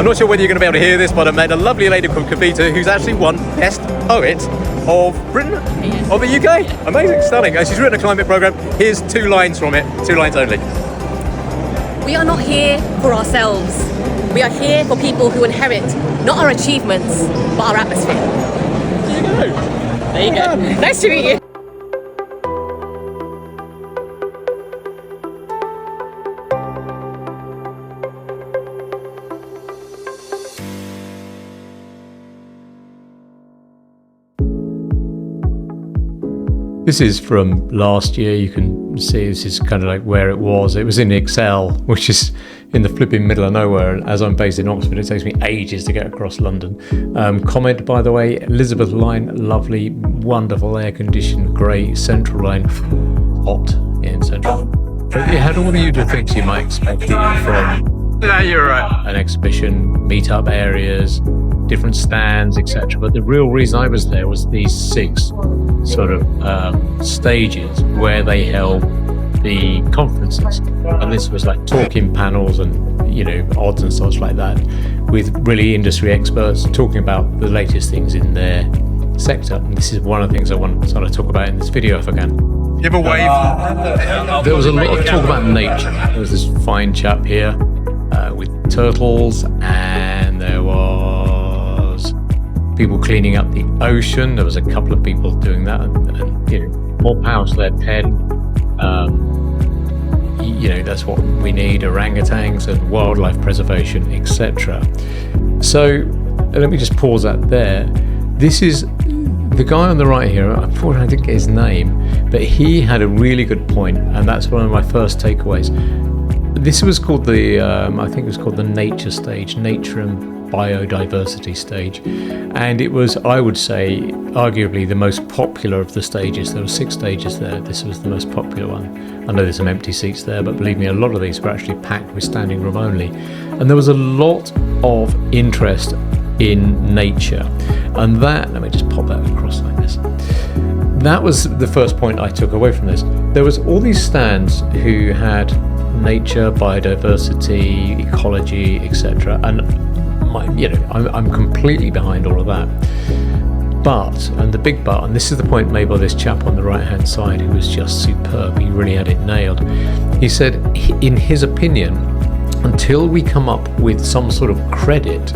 not sure whether you're going to be able to hear this, but I met a lovely lady called Kavita who's actually won Best Poet of Britain, of the UK. Amazing, stunning. She's written a climate programme. Here's 2 lines from it, 2 lines only. We are not here for ourselves. We are here for people who inherit not our achievements, but our atmosphere. There you go. There you go. Nice to meet you. This is from last year. You can see this is kind of like where it was. It was in Excel, which is in the flipping middle of nowhere. And as I'm based in Oxford, it takes me ages to get across London. Comment, by the way, Elizabeth line, lovely, wonderful, air-conditioned, great. Central line, hot in Central. But you had all the usual things you might expect from You're right. an exhibition, meet-up areas, different stands, etc. But the real reason I was there was these 6 sort of stages where they held the conferences, and this was like talking panels and odds and sods like that, with really industry experts talking about the latest things in their sector. And this is one of the things I want to sort of talk about in this video if I can. Give a wave. There was a lot of talk about nature. There was this fine chap here with turtles, and there was people cleaning up the ocean. There was a couple of people doing that, and more power to their pen. That's what we need: orangutans and wildlife preservation, etc. So let me just pause that there. This is the guy on the right here. Unfortunately, I didn't get his name, but he had a really good point, and that's one of my first takeaways. This was called I think it was called the nature stage, nature and biodiversity stage, and it was, I would say, arguably the most popular of the stages. There were 6 stages there. This was the most popular one. I know there's some empty seats there, but believe me, a lot of these were actually packed with standing room only, and there was a lot of interest in nature. And that, let me just pop that across like this. That was the first point I took away from this. There was all these stands who had nature, biodiversity, ecology, etc. And I'm completely behind all of that. But, and the big but, and this is the point made by this chap on the right-hand side who was just superb. He really had it nailed. He said, in his opinion, until we come up with some sort of credit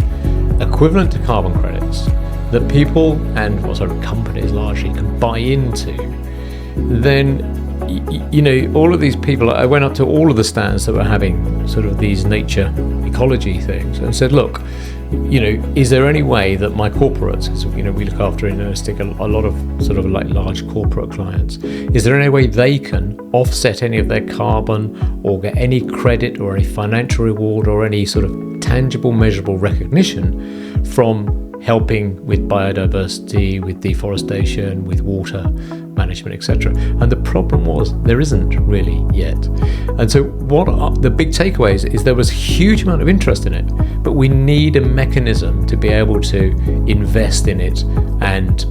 equivalent to carbon credits that people and companies largely can buy into, then all of these people, I went up to all of the stands that were having sort of these nature ecology things and said, look, is there any way that my corporates, because we look after in Enistic a lot of sort of like large corporate clients, is there any way they can offset any of their carbon or get any credit or any financial reward or any sort of tangible, measurable recognition from helping with biodiversity, with deforestation, with water management, etc. And the problem was there isn't really yet. And so the big takeaway is there was a huge amount of interest in it, but we need a mechanism to be able to invest in it and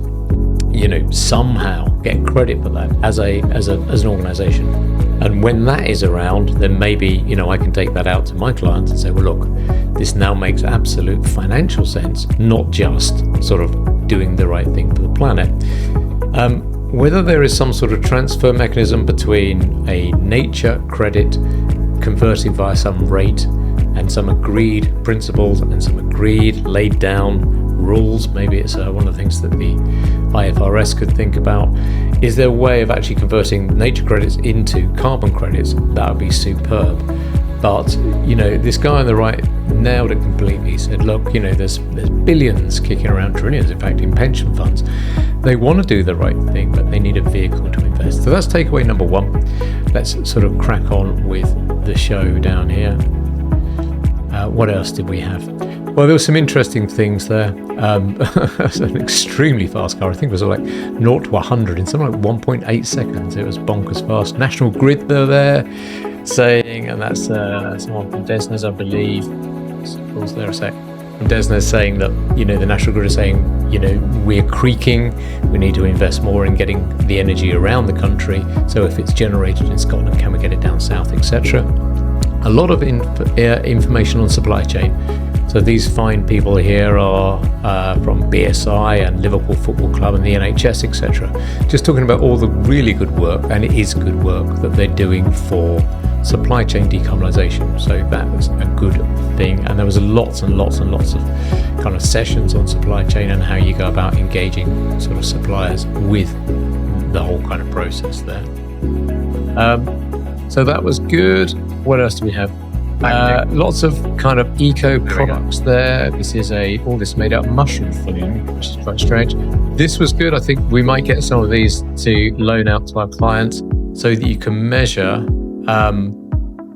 somehow get credit for that as an organization. And when that is around, then maybe I can take that out to my clients and say, well, look, this now makes absolute financial sense, not just sort of doing the right thing for the planet. Whether there is some sort of transfer mechanism between a nature credit converting via some rate and some agreed principles and some agreed laid down rules, maybe it's one of the things that the IFRS could think about. Is there a way of actually converting nature credits into carbon credits? That would be superb. But this guy on the right nailed it completely. He said, look, there's billions kicking around, trillions in fact, in pension funds. They want to do the right thing, but they need a vehicle to invest. So that's takeaway number 1. Let's sort of crack on with the show down here. What else did we have? Well, there were some interesting things there. It's an extremely fast car. I think it was like 0 to 100 in something like 1.8 seconds. It was bonkers fast. National Grid, they're there saying, and that's someone from Desnes, I believe. Pause there a sec. From Desnes saying that, the National Grid is saying, we're creaking. We need to invest more in getting the energy around the country. So if it's generated in Scotland, can we get it down south, etc. A lot of information on supply chain. So these fine people here are from BSI and Liverpool Football Club and the NHS, etc. Just talking about all the really good work, and it is good work, that they're doing for supply chain decarbonisation. So that was a good thing, and there was lots and lots and lots of kind of sessions on supply chain and how you go about engaging sort of suppliers with the whole kind of process there. So that was good. What else do we have? Lots of kind of eco products there. This is all this made out of mushroom filling, which is quite strange. This was good. I think we might get some of these to loan out to our clients so that you can measure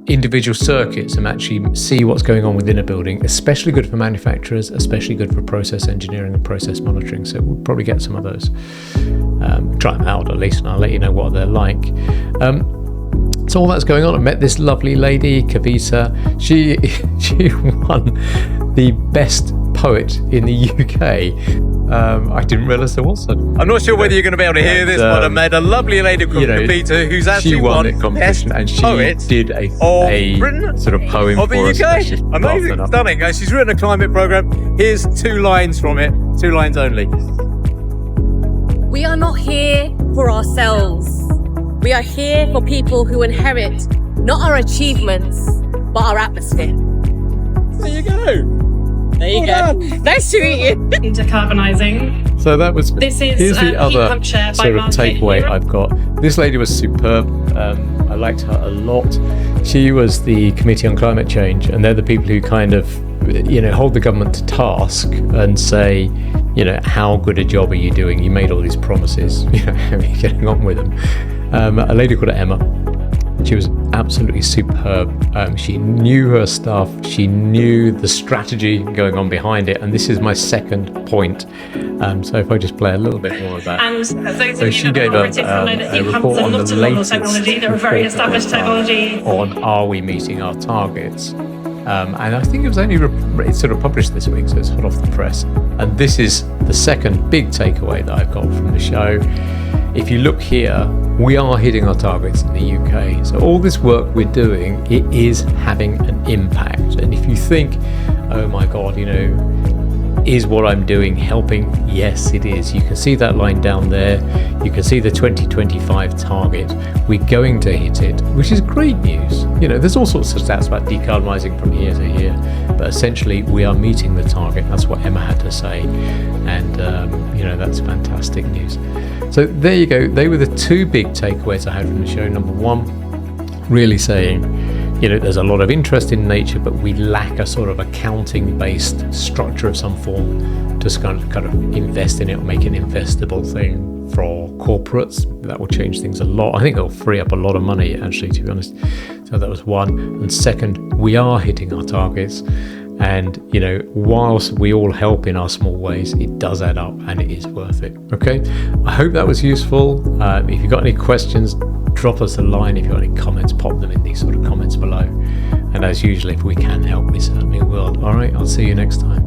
individual circuits and actually see what's going on within a building. Especially good for manufacturers, especially good for process engineering and process monitoring. So we'll probably get some of those. Try them out at least, and I'll let you know what they're like. So all that's going on. I met this lovely lady, Kavita. She won the best poet in the UK. I didn't realise there was such. I'm not sure whether you're going to be able to hear this, but I met a lovely lady called Kavita who's actually won the competition, and she did a sort of poem of the for UK. us. Amazing, stunning. She's written a climate programme. Here's 2 lines from it, 2 lines only. We are not here for ourselves. We are here for people who inherit not our achievements, but our atmosphere. There you go. There you go. Nice to meet you. Decarbonising. So that was. This is here's the heat other pump chair by sort of Market takeaway Hero. I've got. This lady was superb. I liked her a lot. She was the Committee on Climate Change, and they're the people who kind of, hold the government to task and say, how good a job are you doing? You made all these promises. How are you getting on with them? A lady called Emma. She was absolutely superb. She knew her stuff. She knew the strategy going on behind it. And this is my second point. So if I just play a little bit more of that. And those So of she you that gave are operative will know that a heat pumps report are on not the a novel latest technology. They're a very established technology. on are we meeting our targets. And I think it was only it's sort of published this week, so it's hot off the press. And this is the second big takeaway that I've got from the show. If you look here, we are hitting our targets in the UK. So all this work we're doing, it is having an impact. And if you think, oh my God, is what I'm doing helping? Yes, it is. You can see that line down there. You can see the 2025 target. We're going to hit it, which is great news. There's all sorts of stats about decarbonising from here to here, but essentially we are meeting the target. That's what Emma had to say, and that's fantastic news. So there you go. They were the 2 big takeaways I had from the show. Number 1, really saying, there's a lot of interest in nature, but we lack a sort of accounting-based structure of some form to kind of invest in it or make an investable thing for corporates. That will change things a lot. I think it'll free up a lot of money, actually, to be honest. So that was 1. And second, we are hitting our targets. And, whilst we all help in our small ways, it does add up and it is worth it. Okay. I hope that was useful. If you've got any questions, drop us a line. If you've got any comments, pop them in these sort of comments below. And as usual, if we can help, we certainly will. All right. I'll see you next time.